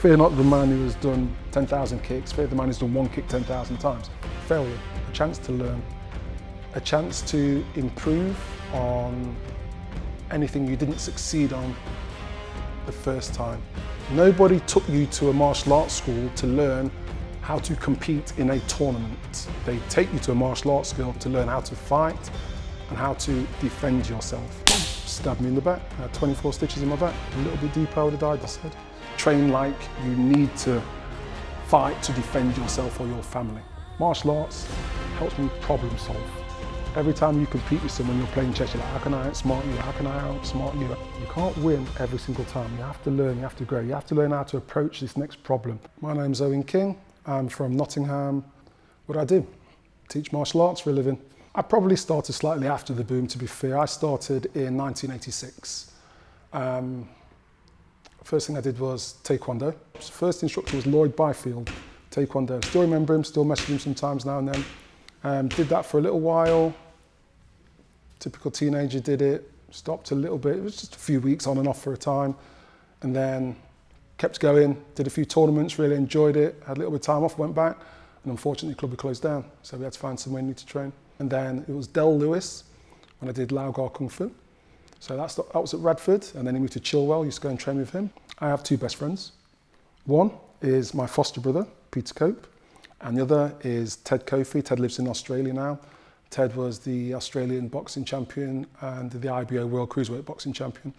Fear not the man who has done 10,000 kicks, fear the man who's done one kick 10,000 times. Failure, a chance to learn, a chance to improve on anything you didn't succeed on the first time. Nobody took you to a martial arts school to learn how to compete in a tournament. They take you to a martial arts school to learn how to fight and how to defend yourself. Stabbed me in the back, I had 24 stitches in my back. A little bit deeper I would have died, I said. Train like you need to fight to defend yourself or your family. Martial arts helps me problem solve. Every time you compete with someone, you're playing chess, you're like, how can I outsmart you? How can I outsmart you? You can't win every single time. You have to learn, you have to grow. You have to learn how to approach this next problem. My name's Owen King. I'm from Nottingham. What do I do? Teach martial arts for a living. I probably started slightly after the boom, to be fair. I started in 1986. First thing I did was Taekwondo. First instructor was Lloyd Byfield, Taekwondo. Still remember him, still message him sometimes now and then. Did that for a little while. Typical teenager, did it, stopped a little bit. It was just a few weeks on and off for a time. And then kept going, did a few tournaments, really enjoyed it, had a little bit of time off, went back. And unfortunately, the club had closed down. So we had to find somewhere new to train. And then it was Del Lewis when I did Laogar Kung Fu. So that was at Radford, and then he moved to Chilwell, used to go and train with him. I have two best friends. One is my foster brother, Peter Cope, and the other is Ted Kofi. Ted lives in Australia now. Ted was the Australian boxing champion and the IBO World Cruiserweight boxing champion.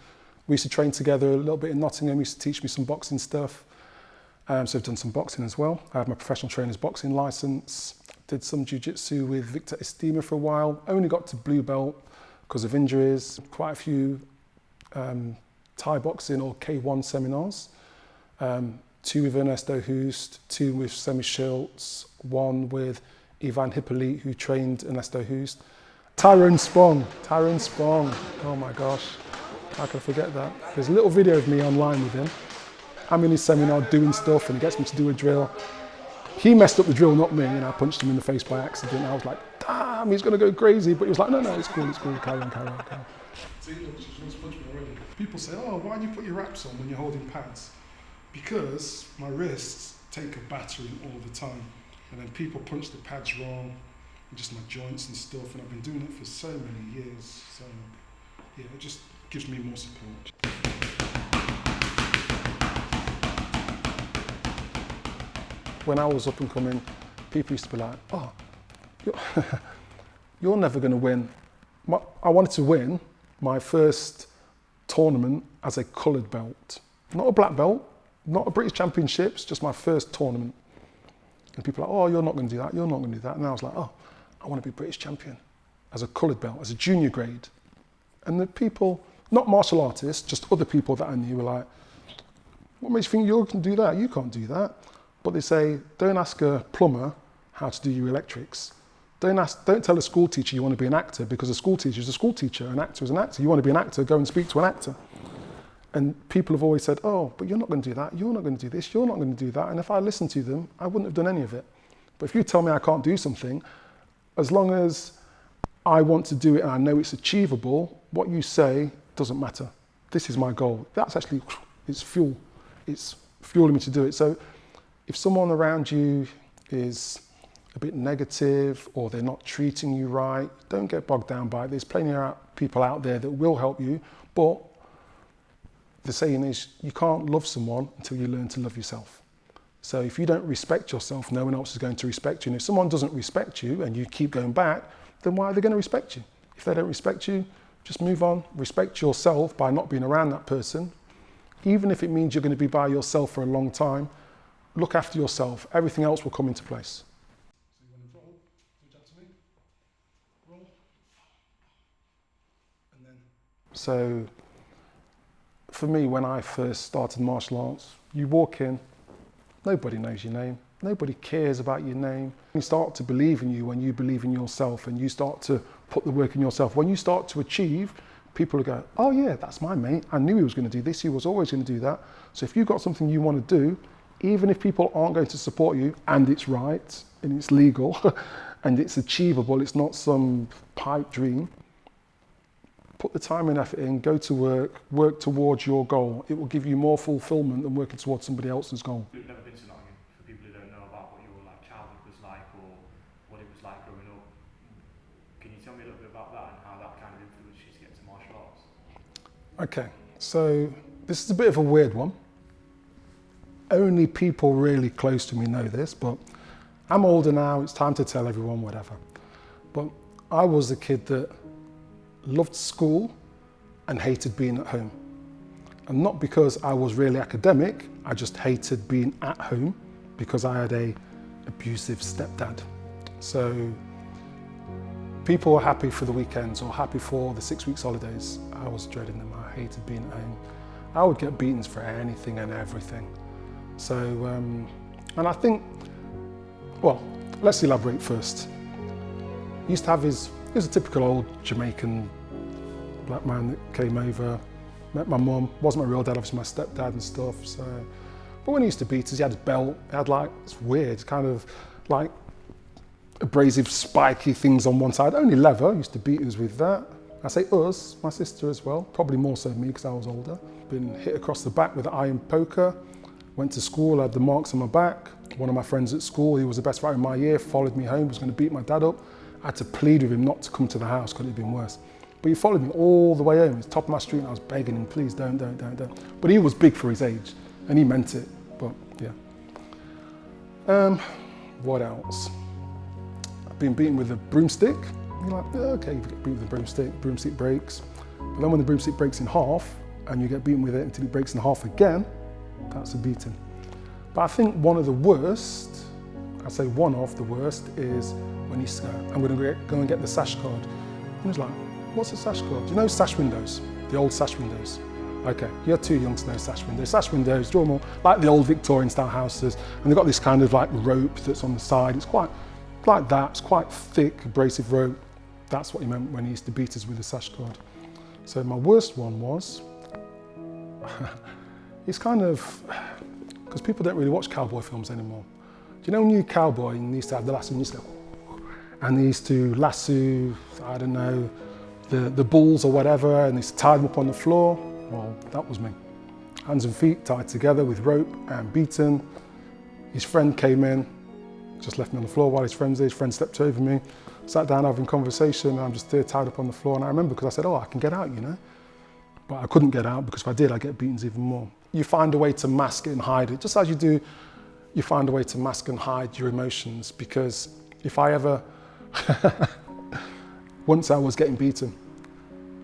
We used to train together a little bit in Nottingham. He used to teach me some boxing stuff. So I've done some boxing as well. I have my professional trainer's boxing license. Did some jiu-jitsu with Victor Estima for a while. Only got to blue belt because of injuries. Quite a few Thai boxing or K1 seminars. 2 with Ernesto Hoost, 2 with Semi Schultz, 1 with Ivan Hippolyte, who trained Ernesto Hoost. Tyrone Spong, oh my gosh, how can I forget that? There's a little video of me online with him. I'm in his seminar doing stuff and he gets me to do a drill. He messed up the drill, not me, and I punched him in the face by accident. I was like, damn, he's gonna go crazy, but he was like, no, it's cool, carry on. See, look, she's just punched me already. People say, oh, why do you put your wraps on when you're holding pads? Because my wrists take a battering all the time. And then people punch the pads wrong, and just my joints and stuff, and I've been doing it for so many years. So yeah, it just gives me more support. When I was up and coming, people used to be like, oh, you're never going to win. I wanted to win my first tournament as a coloured belt. Not a black belt, not a British Championships, just my first tournament. And people are like, oh, you're not going to do that, you're not going to do that. And I was like, oh, I want to be British champion as a coloured belt, as a junior grade. And the people, not martial artists, just other people that I knew were like, what makes you think you can do that? You can't do that. But they say, don't ask a plumber how to do your electrics. Don't tell a school teacher you want to be an actor, because a school teacher is a school teacher, an actor is an actor. You want to be an actor, go and speak to an actor. And people have always said, oh, but you're not going to do that, you're not going to do this, you're not going to do that. And if I listened to them, I wouldn't have done any of it. But if you tell me I can't do something, as long as I want to do it and I know it's achievable, what you say doesn't matter. This is my goal. That's actually, it's fuel. It's fueling me to do it. So if someone around you is a bit negative or they're not treating you right, don't get bogged down by it. There's plenty of people out there that will help you, but the saying is, you can't love someone until you learn to love yourself. So if you don't respect yourself, no one else is going to respect you. And if someone doesn't respect you and you keep going back, then why are they going to respect you? If they don't respect you, just move on. Respect yourself by not being around that person. Even if it means you're going to be by yourself for a long time, look after yourself. Everything else will come into place. So you want to roll, reach out to me, roll, and then. So for me, when I first started martial arts, you walk in, nobody knows your name, nobody cares about your name. You start to believe in you when you believe in yourself and you start to put the work in yourself. When you start to achieve, people will go, oh yeah, that's my mate. I knew he was going to do this, he was always going to do that. So if you've got something you want to do, even if people aren't going to support you, and it's right, and it's legal, and it's achievable, it's not some pipe dream, put the time and effort in, go to work towards your goal. It will give you more fulfillment than working towards somebody else's goal. We've never been to Nottingham, for people who don't know about what your like childhood was like or what it was like growing up. Can you tell me a little bit about that and how that kind of influenced you to get into martial arts? Okay, so this is a bit of a weird one. Only people really close to me know this, but I'm older now, it's time to tell everyone whatever. But I was a kid that loved school and hated being at home. And not because I was really academic, I just hated being at home because I had a abusive stepdad. So people were happy for the weekends or happy for the 6 weeks holidays. I was dreading them, I hated being at home. I would get beatings for anything and everything. So, and I think, well, let's elaborate first. He used to have he was a typical old Jamaican black man that came over, met my mum, wasn't my real dad, obviously my stepdad and stuff, so. But when he used to beat us, he had his belt, he had like, it's weird, kind of like abrasive, spiky things on one side, only leather, he used to beat us with that. I say us, my sister as well, probably more so me because I was older. Been hit across the back with an iron poker, went to school, I had the marks on my back. One of my friends at school, he was the best fighter in my year, followed me home, was going to beat my dad up. I had to plead with him not to come to the house, could it have been worse. But he followed me all the way home, it's top of my street, and I was begging him, please don't. But he was big for his age, and he meant it, but yeah. What else? I've been beaten with a broomstick. You're like, yeah, okay, you get beaten with a broomstick breaks. But then when the broomstick breaks in half, and you get beaten with it until it breaks in half again, that's a beating. But I think one of the worst, I say one of the worst, is when he's I'm going to go and get the sash card. And he's like, what's a sash card? Do you know sash windows? The old sash windows? Okay, you're too young to know sash windows. Sash windows, draw more like the old Victorian style houses, and they've got this kind of like rope that's on the side. It's quite like that, it's quite thick, abrasive rope. That's what he meant when he used to beat us with the sash card. So my worst one was, it's kind of, because people don't really watch cowboy films anymore. Do you know when you're a cowboy and you used to have the lasso and you used to go, and they used to lasso, I don't know, the bulls or whatever, and they used to tie them up on the floor? Well, that was me. Hands and feet tied together with rope and beaten. His friend came in, just left me on the floor while his friend's there. His friend stepped over me, sat down having conversation, and I'm just there tied up on the floor. And I remember because I said, oh, I can get out, you know? But I couldn't get out because if I did, I'd get beatings even more. You find a way to mask it and hide it. Just as you do, you find a way to mask and hide your emotions, because if I ever, once I was getting beaten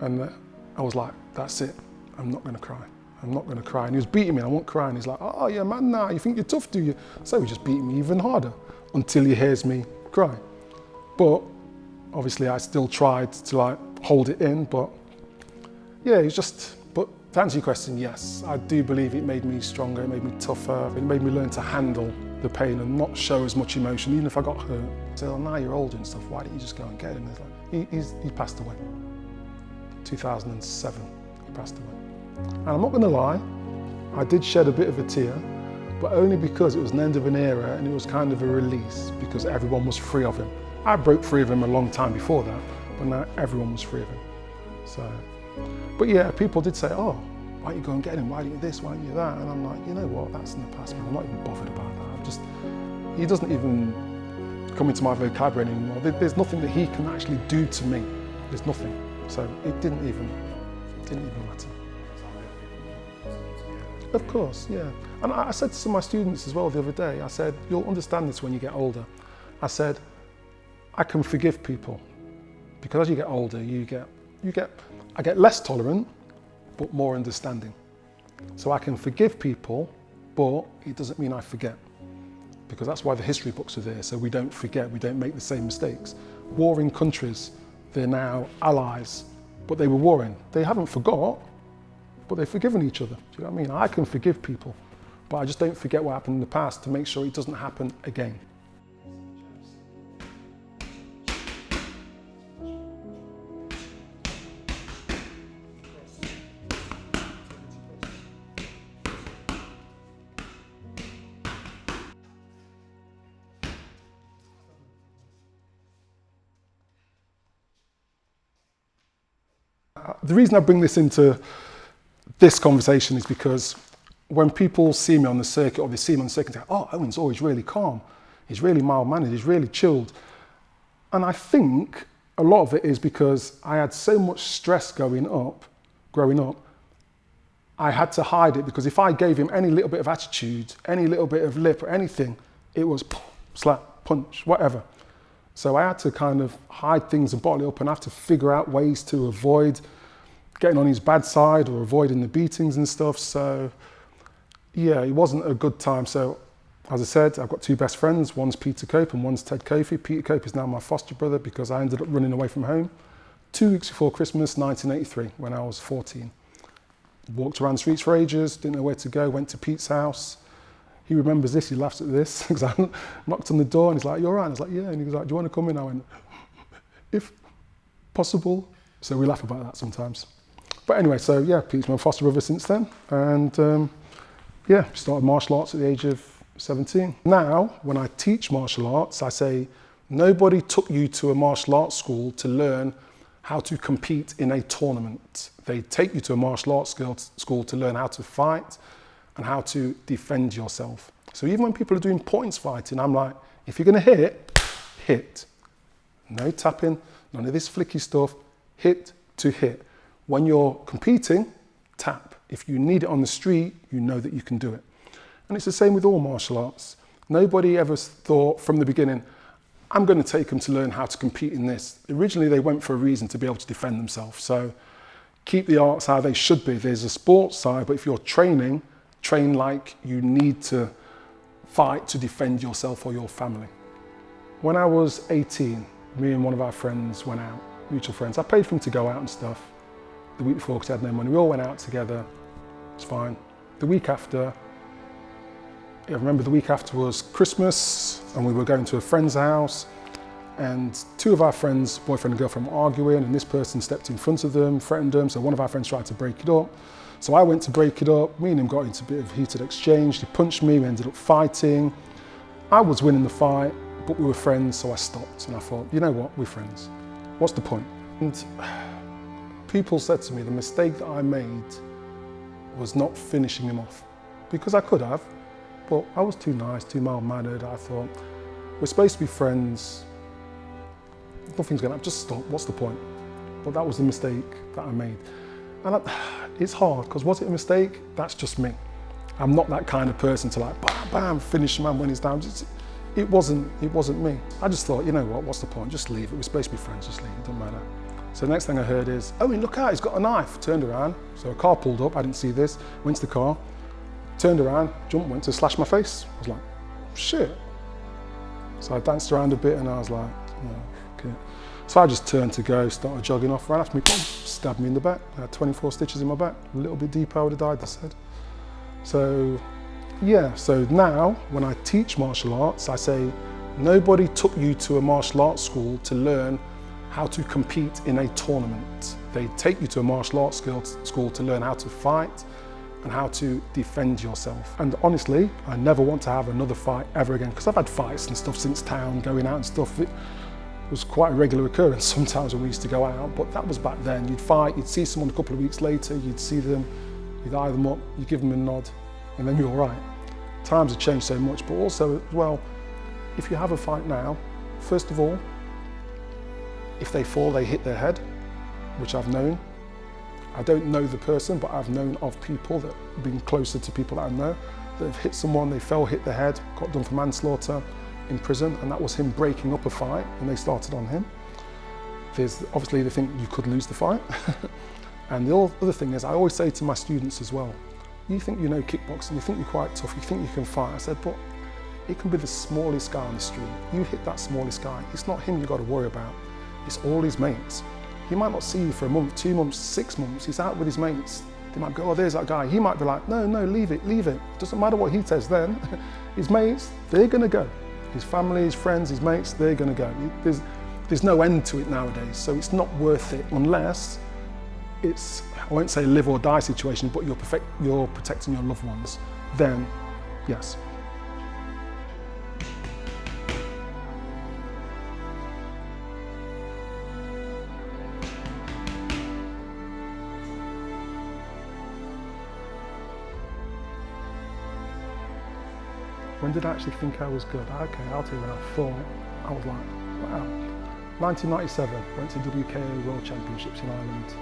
and I was like, that's it, I'm not gonna cry. I'm not gonna cry. And he was beating me and I won't cry. And he's like, oh, you're man now, you think you're tough, do you? So he just beat me even harder until he hears me cry. But obviously I still tried to like hold it in, but yeah, it's just, but to answer your question, yes, I do believe it made me stronger, it made me tougher, it made me learn to handle the pain and not show as much emotion, even if I got hurt. Say, oh, now you're older and stuff, why didn't you just go and get him? It's like, he passed away. 2007, he passed away. And I'm not gonna lie, I did shed a bit of a tear, but only because it was an end of an era and it was kind of a release because everyone was free of him. I broke free of him a long time before that, but now everyone was free of him. So, but yeah, people did say, oh, why don't you go and get him? Why don't you this? Why don't you that? And I'm like, you know what? That's in the past, man. I'm not even bothered about that. He doesn't even come into my vocabulary anymore. There's nothing that he can actually do to me. There's nothing. So it didn't even matter. Of course, yeah. And I said to some of my students as well the other day, I said, you'll understand this when you get older. I said, I can forgive people because as you get older, I get less tolerant, but more understanding. So I can forgive people, but it doesn't mean I forget. Because that's why the history books are there, so we don't forget, we don't make the same mistakes. Warring countries, they're now allies, but they were warring. They haven't forgot, but they've forgiven each other. Do you know what I mean? I can forgive people, but I just don't forget what happened in the past to make sure it doesn't happen again. The reason I bring this into this conversation is because when people see me on the circuit, or they see me on the circuit, they say, oh, Owen's always really calm. He's really mild-mannered, he's really chilled. And I think a lot of it is because I had so much stress growing up, I had to hide it, because if I gave him any little bit of attitude, any little bit of lip or anything, it was slap, punch, whatever. So I had to kind of hide things and bottle it up and have to figure out ways to avoid getting on his bad side or avoiding the beatings and stuff. So yeah, it wasn't a good time. So as I said, I've got two best friends. One's Peter Cope and one's Ted Kofi. Peter Cope is now my foster brother because I ended up running away from home 2 weeks before Christmas, 1983, when I was 14. Walked around the streets for ages, didn't know where to go, went to Pete's house. He remembers this, he laughs at this, because I knocked on the door and he's like, you all right? And I was like, yeah. And he was like, do you want to come in? I went, if possible. So we laugh about that sometimes. But anyway, so yeah, Pete's my foster brother since then. And yeah, started martial arts at the age of 17. Now, when I teach martial arts, I say, nobody took you to a martial arts school to learn how to compete in a tournament. They take you to a martial arts school to learn how to fight and how to defend yourself. So even when people are doing points fighting, I'm like, if you're gonna hit, hit. No tapping, none of this flicky stuff, hit to hit. When you're competing, tap. If you need it on the street, you know that you can do it. And it's the same with all martial arts. Nobody ever thought from the beginning, I'm going to take them to learn how to compete in this. Originally, they went for a reason to be able to defend themselves. So keep the arts how they should be. There's a sports side, but if you're training, train like you need to fight to defend yourself or your family. When I was 18, me and one of our friends went out, mutual friends. I paid for him to go out and stuff the week before because I had no money. We all went out together. It's fine. The week after, I remember the week after was Christmas and we were going to a friend's house and two of our friends, boyfriend and girlfriend, were arguing and this person stepped in front of them, threatened them. So one of our friends tried to break it up. So I went to break it up. Me and him got into a bit of heated exchange. He punched me, we ended up fighting. I was winning the fight, but we were friends, so I stopped. And I thought, you know what, we're friends. What's the point? And people said to me, the mistake that I made was not finishing him off. Because I could have, but I was too nice, too mild-mannered. I thought, we're supposed to be friends. Nothing's gonna happen, just stop, what's the point? But that was the mistake that I made. And it's hard, because was it a mistake? That's just me. I'm not that kind of person to like, bam, bam, finish a man when he's down. It wasn't me. I just thought, you know what, what's the point? Just leave it, we're supposed to be friends, just leave it, doesn't matter. So the next thing I heard is, Owen, look out, he's got a knife. Turned around, so a car pulled up, I didn't see this, went to the car, turned around, jumped, went to slash my face. I was like, shit. So I danced around a bit and I was like, oh, okay. So I just turned to go, started jogging off, ran after me, boom, stabbed me in the back. I had 24 stitches in my back, a little bit deeper I would have died, they said. So yeah, so now when I teach martial arts, I say, nobody took you to a martial arts school to learn how to compete in a tournament. They take you to a martial arts school to learn how to fight and how to defend yourself. And honestly, I never want to have another fight ever again, because I've had fights and stuff since town, going out and stuff. It was quite a regular occurrence sometimes when we used to go out, but that was back then. You'd fight, you'd see someone a couple of weeks later, you'd see them, you'd eye them up, you give them a nod, and then you're all right. Times have changed so much, but also as well, if you have a fight now, first of all, if they fall, they hit their head, which I've known. I don't know the person, but I've known of people that have been closer to people that I know that have hit someone, they fell, hit their head, got done for manslaughter in prison, and that was him breaking up a fight, and they started on him. There's obviously they think you could lose the fight. And the other thing is, I always say to my students as well, you think you know kickboxing, you think you're quite tough, you think you can fight. I said, but it can be the smallest guy on the street. You hit that smallest guy, it's not him you've got to worry about, it's all his mates. He might not see you for a month, 2 months, 6 months, he's out with his mates. They might go, oh, there's that guy. He might be like, no, leave it. It doesn't matter what he says then. His mates, they're gonna go. His family, his friends, his mates, they're gonna go. There's no end to it nowadays, so it's not worth it unless it's, I won't say live or die situation, but you're protecting your loved ones. Then, yes. When did I actually think I was good? Okay, I'll tell you when I thought. I was like, wow. 1997, went to WKO World Championships in Ireland.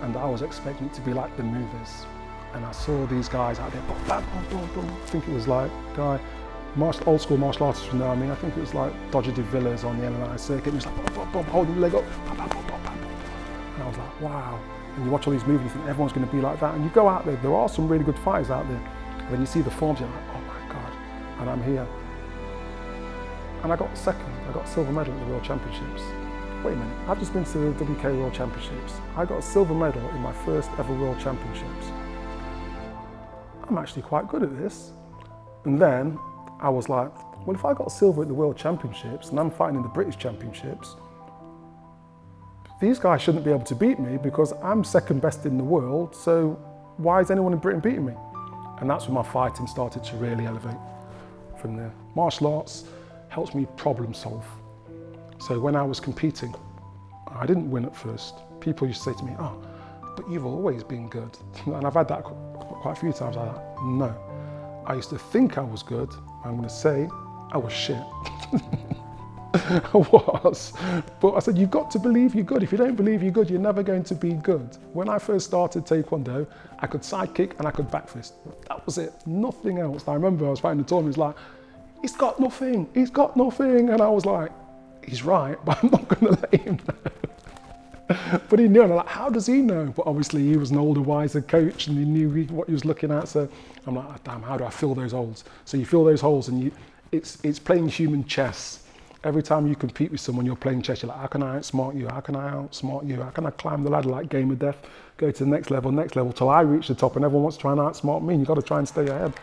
And I was expecting it to be like the movies. And I saw these guys out there, boom, bam, boom, boom, boom. I think it was like guy, old school martial artists from there. I mean, I think it was like Dodger de Villas on the LNI circuit. And he was like, boom, boom, boom, holding the leg up, bam, bam, bam, bam, bam. And I was like, wow. And you watch all these movies, you think everyone's going to be like that. And you go out there are some really good fighters out there. And then you see the forms, you're like, oh my God, and I'm here. And I got second, I got a silver medal at the World Championships. Wait a minute, I've just been to the WK World Championships. I got a silver medal in my first ever World Championships. I'm actually quite good at this. And then I was like, well, if I got silver at the World Championships and I'm fighting in the British Championships, these guys shouldn't be able to beat me because I'm second best in the world, so why is anyone in Britain beating me? And that's when my fighting started to really elevate from there. Martial arts helps me problem solve. So when I was competing, I didn't win at first. People used to say to me, oh, but you've always been good. And I've had that quite a few times. I thought, no. I used to think I was good. I'm going to say I was shit. I was. But I said, you've got to believe you're good. If you don't believe you're good, you're never going to be good. When I first started Taekwondo, I could side kick and I could back fist. That was it, nothing else. I remember I was fighting the tournament, he was like, he's got nothing. And I was like, he's right, but I'm not going to let him know. But he knew, and I'm like, how does he know? But obviously he was an older, wiser coach and he knew what he was looking at. So I'm like, oh, damn, how do I fill those holes? So you fill those holes and it's playing human chess. Every time you compete with someone, you're playing chess. You're like, how can I outsmart you? How can I outsmart you? How can I climb the ladder like Game of Death? Go to the next level, till I reach the top and everyone wants to try and outsmart me. You've got to try and stay ahead.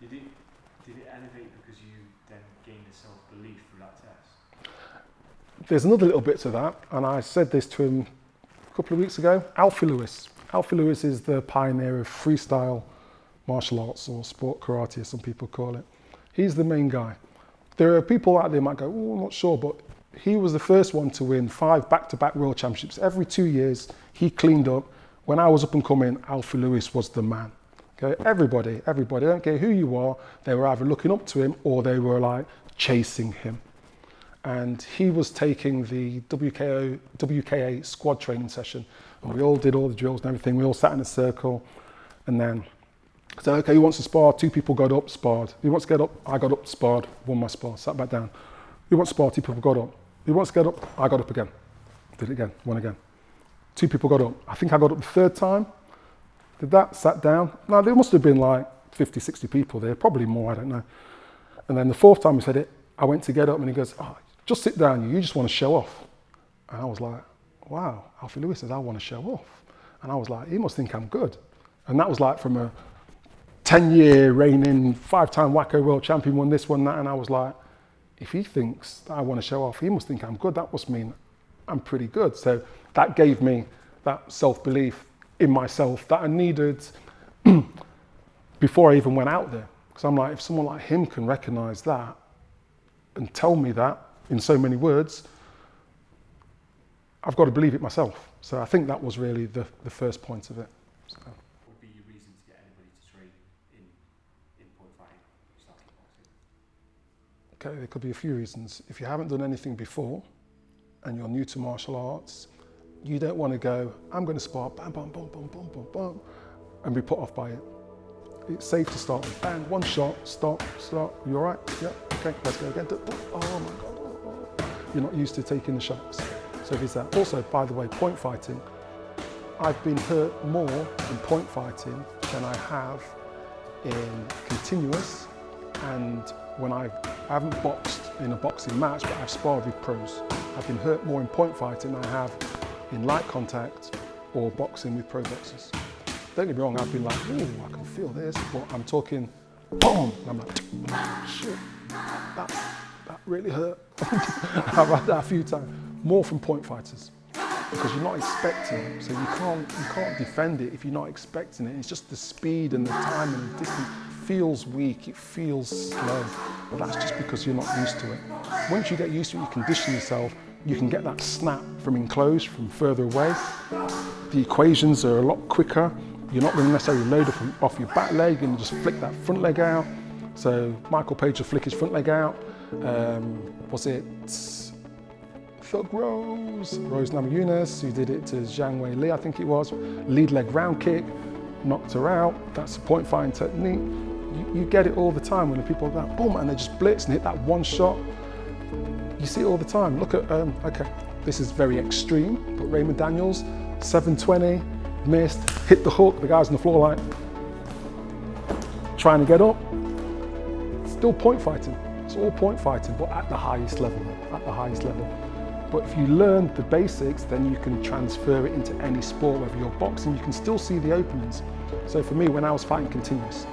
Did it elevate because you then gained a self-belief through that test? There's another little bit to that, and I said this to him a couple of weeks ago. Alfie Lewis. Alfie Lewis is the pioneer of freestyle martial arts, or sport karate as some people call it. He's the main guy. There are people out there who might go, oh, I'm not sure, but he was the first one to win 5 back-to-back world championships. Every 2 years, he cleaned up. When I was up and coming, Alfie Lewis was the man. Okay, everybody, I don't care who you are, they were either looking up to him or they were like chasing him. And he was taking the WKA squad training session. And we all did all the drills and everything. We all sat in a circle. And then said, okay, who wants to spar? 2 people got up, sparred. Who wants to get up? I got up, sparred, won my spar, sat back down. Who wants to spar? 2 people got up. Who wants to get up? I got up again. Did it again, won again. 2 people got up. I think I got up the 3rd time. Did that, sat down. Now, there must have been like 50, 60 people there, probably more, I don't know. And then the 4th time he said it, I went to get up and he goes, oh, just sit down, you just want to show off. And I was like, wow, Alfie Lewis says, I want to show off. And I was like, he must think I'm good. And that was like from a 10-year reigning 5-time WAKO world champion, won this, won that. And I was like, if he thinks that I want to show off, he must think I'm good. That must mean I'm pretty good. So that gave me that self-belief in myself that I needed before I even went out there. Because I'm like, if someone like him can recognize that and tell me that in so many words, I've got to believe it myself. So I think that was really the first point of it. So. What would be your reason to get anybody to train in point fighting, start kickboxing? Okay, there could be a few reasons. If you haven't done anything before and you're new to martial arts, you don't want to go, I'm going to spar, bam, bam, boom, boom, boom, boom, boom, and be put off by it. It's safe to start with bang, one shot, stop, you all right? Yeah, okay, let's go again. Oh my God, oh. You're not used to taking the shots. So there's that. Also, by the way, point fighting, I've been hurt more in point fighting than I have in continuous, and when I haven't boxed in a boxing match, but I've sparred with pros. I've been hurt more in point fighting than I have in light contact or boxing with pro boxers. Don't get me wrong, I've been like, ooh, I can feel this, but I'm talking, boom, and I'm like, shit, that really hurt. I've had that a few times, more from point fighters, because you're not expecting it, so you can't defend it if you're not expecting it. It's just the speed and the time and the distance. It feels weak, it feels slow, but that's just because you're not used to it. Once you get used to it, you condition yourself, You can get that snap from enclosed, from further away. The equations are a lot quicker. You're not going to necessarily load off your back leg and just flick that front leg out. So Michael Page will flick his front leg out. Was it Thug Rose Namajunas, who did it to Zhang Wei Li, I think it was. Lead leg round kick, knocked her out. That's a point fighting technique. You get it all the time when the people are like, boom, and they just blitz and hit that one shot. You see it all the time. Look at, okay, this is very extreme, but Raymond Daniels, 720, missed, hit the hook, the guy's on the floor like, trying to get up. Still point fighting. It's all point fighting, but at the highest level, But if you learn the basics, then you can transfer it into any sport, whether you're boxing, you can still see the openings. So for me, when I was fighting continuous,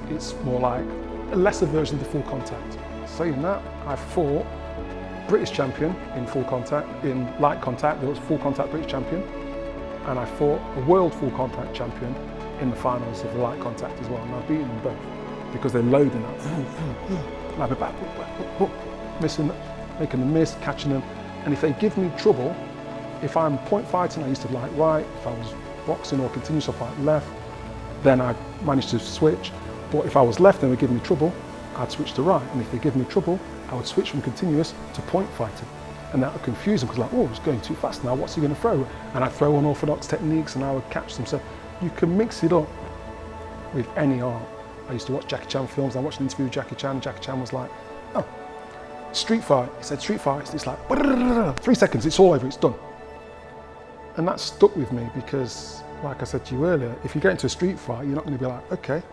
it's more like a lesser version of the full contact. Saying that, I fought British champion in full contact, in light contact, there was full contact British champion, and I fought a world full contact champion in the finals of the light contact as well, and I've beaten them both because they're loading up. And I've been back, missing, making them miss, catching them, and if they give me trouble, if I'm point fighting, I used to like right, if I was boxing or continuous, I fight left, then I managed to switch, but if I was left and they would give me trouble, I'd switch to right, and if they give me trouble, I would switch from continuous to point fighting. And that would confuse them because like, oh, it's going too fast now, what's he going to throw? And I'd throw unorthodox techniques and I would catch them. So you can mix it up with any art. I used to watch Jackie Chan films, I watched an interview with Jackie Chan was like, oh, street fight. He said street fight, it's like, 3 seconds, it's all over, it's done. And that stuck with me because, like I said to you earlier, if you get into a street fight, you're not going to be like, okay,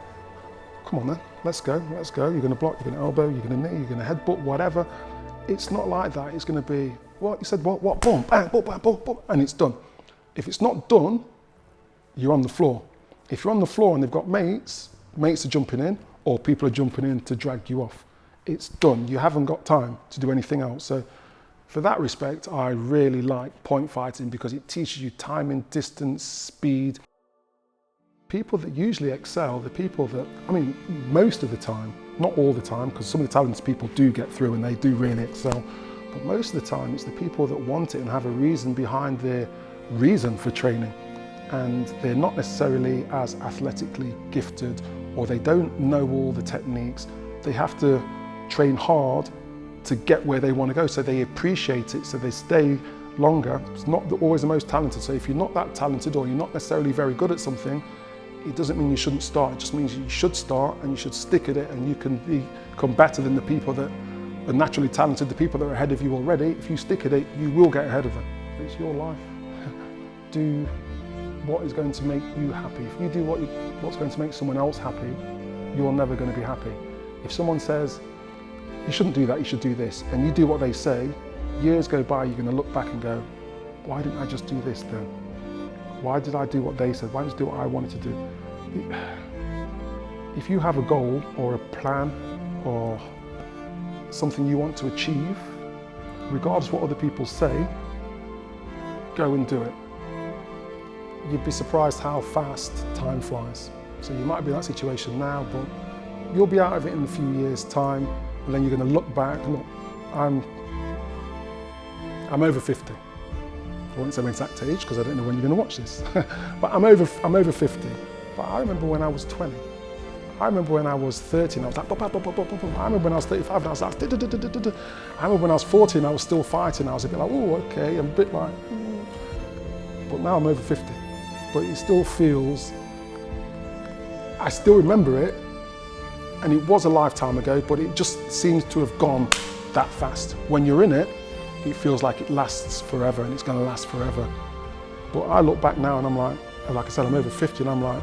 come on then, let's go. You're going to block, you're going to elbow, you're going to knee, you're going to headbutt, whatever. It's not like that. It's going to be, what? You said what? Boom, bang, boom, bang, boom, boom, and it's done. If it's not done, you're on the floor. If you're on the floor and they've got mates are jumping in, or people are jumping in to drag you off, it's done. You haven't got time to do anything else. So for that respect, I really like point fighting because it teaches you timing, distance, speed. People that usually excel, the people that, I mean, most of the time, not all the time, because some of the talented people do get through and they do really excel, but most of the time it's the people that want it and have a reason behind their reason for training. And they're not necessarily as athletically gifted, or they don't know all the techniques. They have to train hard to get where they want to go, so they appreciate it, so they stay longer. It's not always the most talented, so if you're not that talented or you're not necessarily very good at something, it doesn't mean you shouldn't start, it just means you should start and you should stick at it, and you can become better than the people that are naturally talented, the people that are ahead of you already. If you stick at it, you will get ahead of them. It's your life. Do what is going to make you happy. If you do what's going to make someone else happy, you're never going to be happy. If someone says, you shouldn't do that, you should do this, and you do what they say, years go by, you're going to look back and go, why didn't I just do this then? Why did I do what they said? Why didn't I do what I wanted to do? If you have a goal or a plan or something you want to achieve, regardless of what other people say, go and do it. You'd be surprised how fast time flies. So you might be in that situation now, but you'll be out of it in a few years' time, and then you're going to look back. Look, I'm over 50. I won't say my exact age because I don't know when you're going to watch this. But I'm over 50. But I remember when I was 20. I remember when I was 30 and I was like, I remember when I was 35 and I was like, I remember when I was 40 and I was still fighting. I was a bit like, oh, okay, I'm a bit like, But now I'm over 50. But it still feels, I still remember it, and it was a lifetime ago, but it just seems to have gone that fast. When you're in it, it feels like it lasts forever and it's going to last forever. But I look back now and I'm like I said, I'm over 50 and I'm like,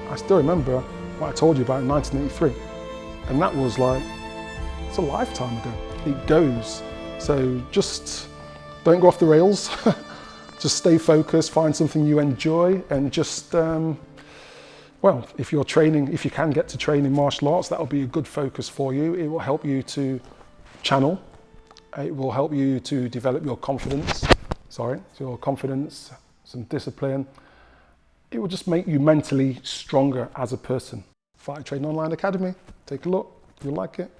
I still remember what I told you about in 1983. And that was like, it's a lifetime ago. It goes. So just don't go off the rails. Just stay focused, find something you enjoy, and just, well, if you're training, if you can get to train in martial arts, that'll be a good focus for you. It will help you to channel. It will help you to develop your confidence, some discipline. It will just make you mentally stronger as a person. Fight Training Online Academy, take a look, if you like it.